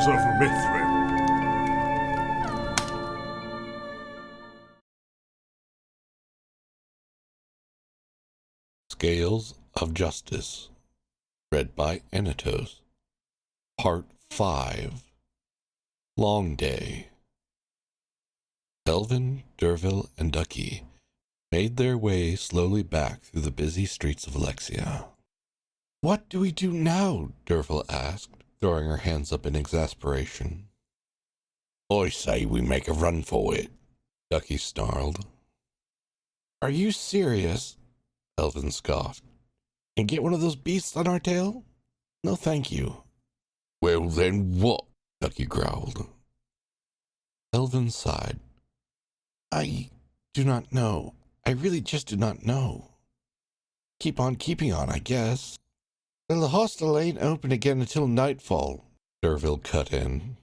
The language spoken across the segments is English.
Tales of Mithrym. Scales of Justice, read by Ennatos. Part 5. Long Day. Elvin, Dervil, and Ducky made their way slowly back through the busy streets of Alexia. "What do we do now?" Dervil asked, throwing her hands up in exasperation. "I say we make a run for it," Ducky snarled. "Are you serious?" Elvin scoffed. "And get one of those beasts on our tail? No, thank you." "Well, then what?" Ducky growled. Elvin sighed. "I do not know. I really just do not know. Keep on keeping on, I guess." "Well, the hostel ain't open again until nightfall," Dervil cut in.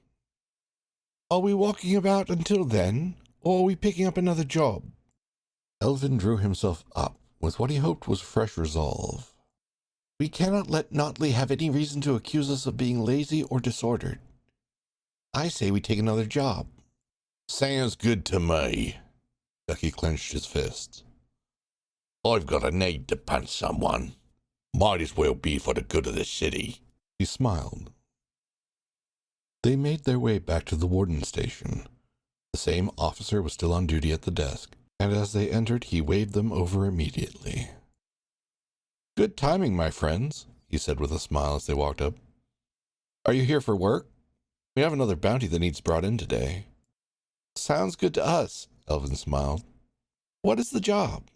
"Are we walking about until then, or are we picking up another job?" Elvin drew himself up with what he hoped was fresh resolve. "We cannot let Notley have any reason to accuse us of being lazy or disordered. I say we take another job." "Sounds good to me." Ducky clenched his fists. "I've got a need to punch someone. Might as well be for the good of the city." He smiled. They made their way back to the warden station. The same officer was still on duty at the desk, and as they entered he waved them over immediately. "Good timing, my friends," he said with a smile as they walked up. "Are you here for work? We have another bounty that needs brought in today." "Sounds good to us," Elvin smiled. "What is the job?"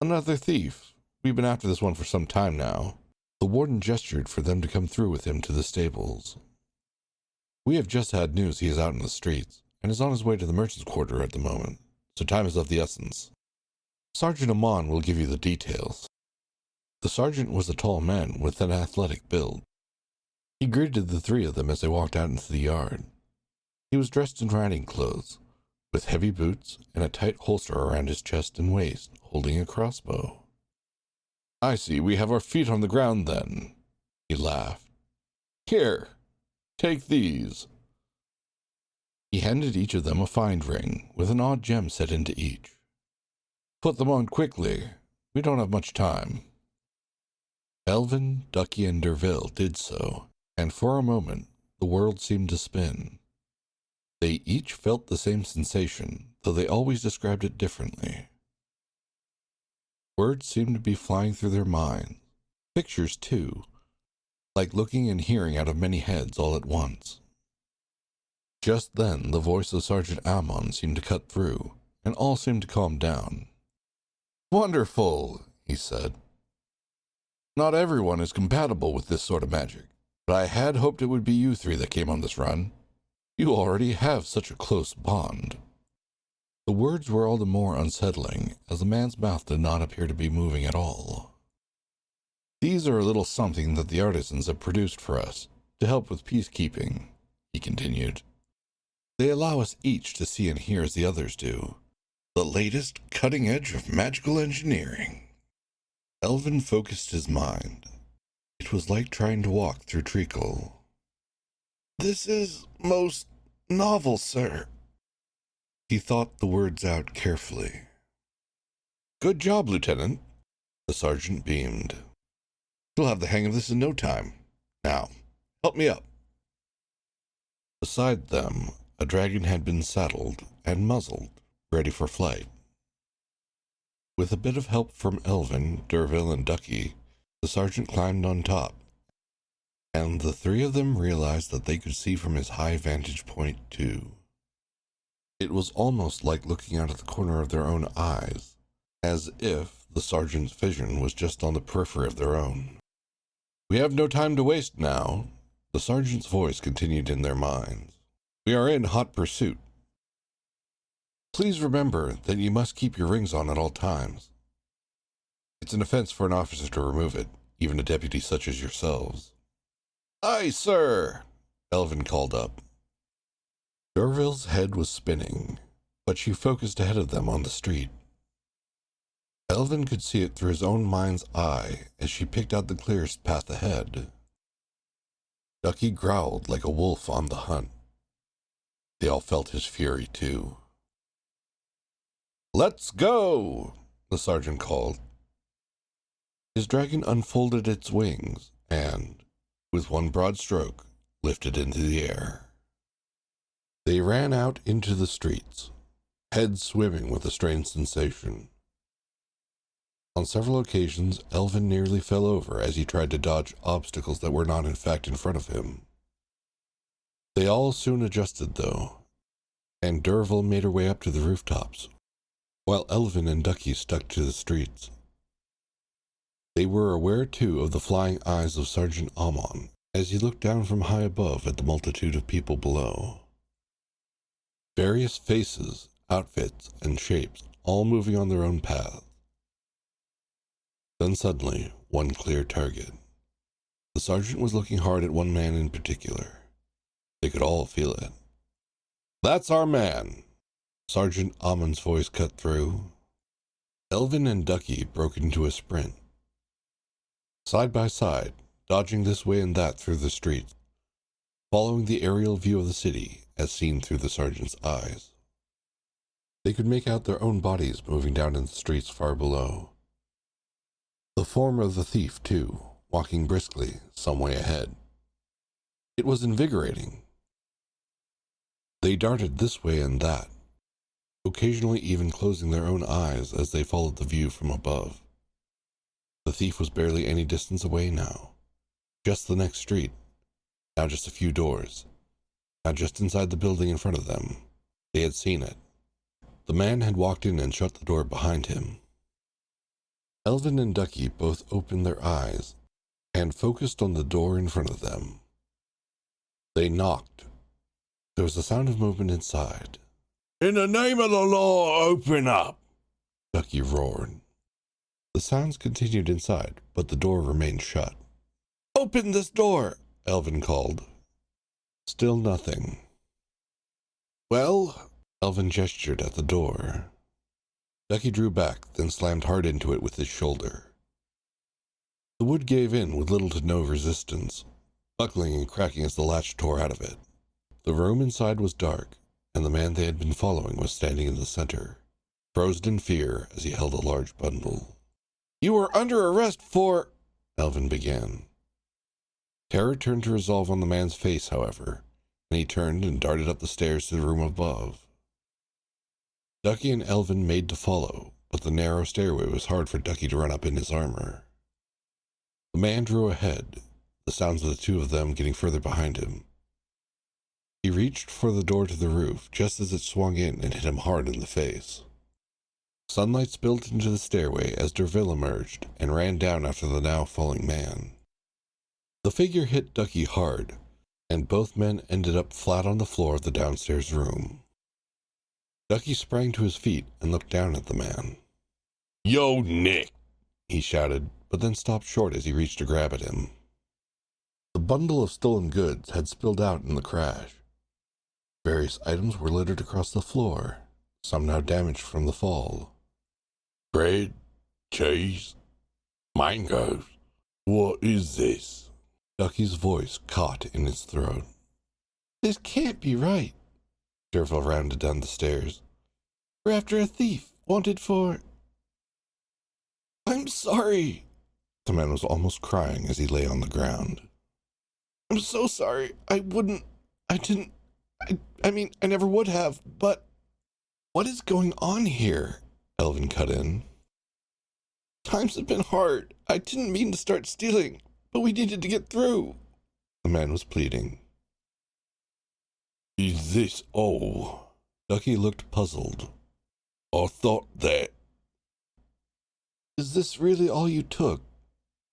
"Another thief. We've been after this one for some time now." The warden gestured for them to come through with him to the stables. "We have just had news he is out in the streets, and is on his way to the merchant's quarter at the moment, so time is of the essence. Sergeant Amon will give you the details." The sergeant was a tall man with an athletic build. He greeted the three of them as they walked out into the yard. He was dressed in riding clothes, with heavy boots and a tight holster around his chest and waist, holding a crossbow. "I see we have our feet on the ground, then," he laughed. "Here, take these." He handed each of them a find ring, with an odd gem set into each. "Put them on quickly. We don't have much time." Elvin, Ducky, and Dervil did so, and for a moment the world seemed to spin. They each felt the same sensation, though they always described it differently. Words seemed to be flying through their minds, pictures too, like looking and hearing out of many heads all at once. Just then the voice of Sergeant Amon seemed to cut through, and all seemed to calm down. "Wonderful," he said. "Not everyone is compatible with this sort of magic, but I had hoped it would be you three that came on this run. You already have such a close bond." The words were all the more unsettling, as the man's mouth did not appear to be moving at all. "These are a little something that the artisans have produced for us, to help with peacekeeping," he continued. "They allow us each to see and hear as the others do. The latest cutting edge of magical engineering." Elvin focused his mind. It was like trying to walk through treacle. "This is most novel, sir." He thought the words out carefully. "Good job, Lieutenant." The sergeant beamed. "You'll have the hang of this in no time. Now, help me up." Beside them, a dragon had been saddled and muzzled, ready for flight. With a bit of help from Elvin, Dervil, and Ducky, the sergeant climbed on top, and the three of them realized that they could see from his high vantage point too. It was almost like looking out of the corner of their own eyes, as if the sergeant's vision was just on the periphery of their own. "We have no time to waste now," the sergeant's voice continued in their minds. "We are in hot pursuit. Please remember that you must keep your rings on at all times. It's an offense for an officer to remove it, even a deputy such as yourselves." "Aye, sir," Elvin called up. Dervil's head was spinning, but she focused ahead of them on the street. Elvin could see it through his own mind's eye as she picked out the clearest path ahead. Ducky growled like a wolf on the hunt. They all felt his fury, too. "Let's go!" the sergeant called. His dragon unfolded its wings and, with one broad stroke, lifted into the air. They ran out into the streets, heads swimming with a strange sensation. On several occasions, Elvin nearly fell over as he tried to dodge obstacles that were not in fact in front of him. They all soon adjusted, though, and Dervil made her way up to the rooftops, while Elvin and Ducky stuck to the streets. They were aware, too, of the flying eyes of Sergeant Amon as he looked down from high above at the multitude of people below. Various faces, outfits, and shapes, all moving on their own path. Then suddenly, one clear target. The sergeant was looking hard at one man in particular. They could all feel it. "That's our man!" Sergeant Amon's voice cut through. Elvin and Ducky broke into a sprint. Side by side, dodging this way and that through the streets, following the aerial view of the city as seen through the sergeant's eyes. They could make out their own bodies moving down in the streets far below. The form of the thief, too, walking briskly some way ahead. It was invigorating. They darted this way and that, occasionally even closing their own eyes as they followed the view from above. The thief was barely any distance away now. Just the next street. Now just a few doors. Now just inside the building in front of them. They had seen it. The man had walked in and shut the door behind him. Elvin and Ducky both opened their eyes and focused on the door in front of them. They knocked. There was a sound of movement inside. "In the name of the law, open up!" Ducky roared. The sounds continued inside, but the door remained shut. "Open this door!" Elvin called. Still nothing. "Well," Elvin gestured at the door. Ducky drew back, then slammed hard into it with his shoulder. The wood gave in with little to no resistance, buckling and cracking as the latch tore out of it. The room inside was dark, and the man they had been following was standing in the center, frozen in fear as he held a large bundle. "You are under arrest for—" Elvin began. Terror turned to resolve on the man's face, however, and he turned and darted up the stairs to the room above. Ducky and Elvin made to follow, but the narrow stairway was hard for Ducky to run up in his armor. The man drew ahead, the sounds of the two of them getting further behind him. He reached for the door to the roof just as it swung in and hit him hard in the face. Sunlight spilled into the stairway as Dervil emerged and ran down after the now falling man. The figure hit Ducky hard, and both men ended up flat on the floor of the downstairs room. Ducky sprang to his feet and looked down at the man. "Yo, Nick!" he shouted, but then stopped short as he reached to grab at him. The bundle of stolen goods had spilled out in the crash. Various items were littered across the floor, some now damaged from the fall. "Bread, cheese, mangoes. What is this?" Ducky's voice caught in his throat. "This can't be right." Dervil rounded down the stairs. "We're after a thief, wanted for—" "I'm sorry." The man was almost crying as he lay on the ground. "I'm so sorry. I never would have, but—" "What is going on here?" Elvin cut in. "Times have been hard. I didn't mean to start stealing, but we needed to get through." The man was pleading. "Is this all?" Ducky looked puzzled. "I thought that—" "Is this really all you took?"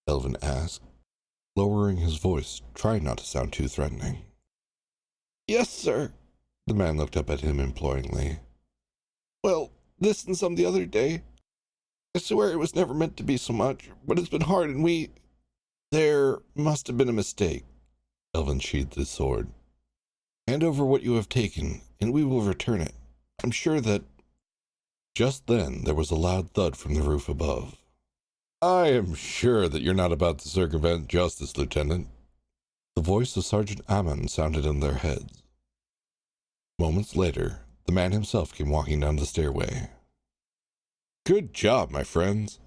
Elvin asked, lowering his voice, trying not to sound too threatening. "Yes, sir." The man looked up at him imploringly. "Well, this and some the other day. I swear it was never meant to be so much, but it's been hard and we—" "There must have been a mistake." Elvin sheathed his sword. "Hand over what you have taken, and we will return it. I'm sure that—" Just then there was a loud thud from the roof above. "I am sure that you're not about to circumvent justice, Lieutenant." The voice of Sergeant Ammon sounded in their heads. Moments later, the man himself came walking down the stairway. Good job, my friends.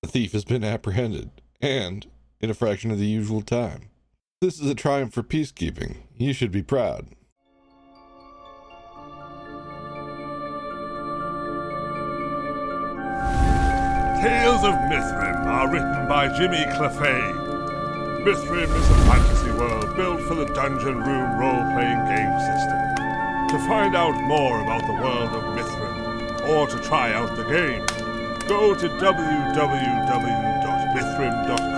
The thief has been apprehended, and in a fraction of the usual time. This is a triumph for peacekeeping. You should be proud. Tales of Mithrym are written by Jimmy Clephane. Mithrym is a fantasy world built for the Dungeon Room role-playing game system. To find out more about the world of Mithrym, or to try out the game, go to www.mithrym.com.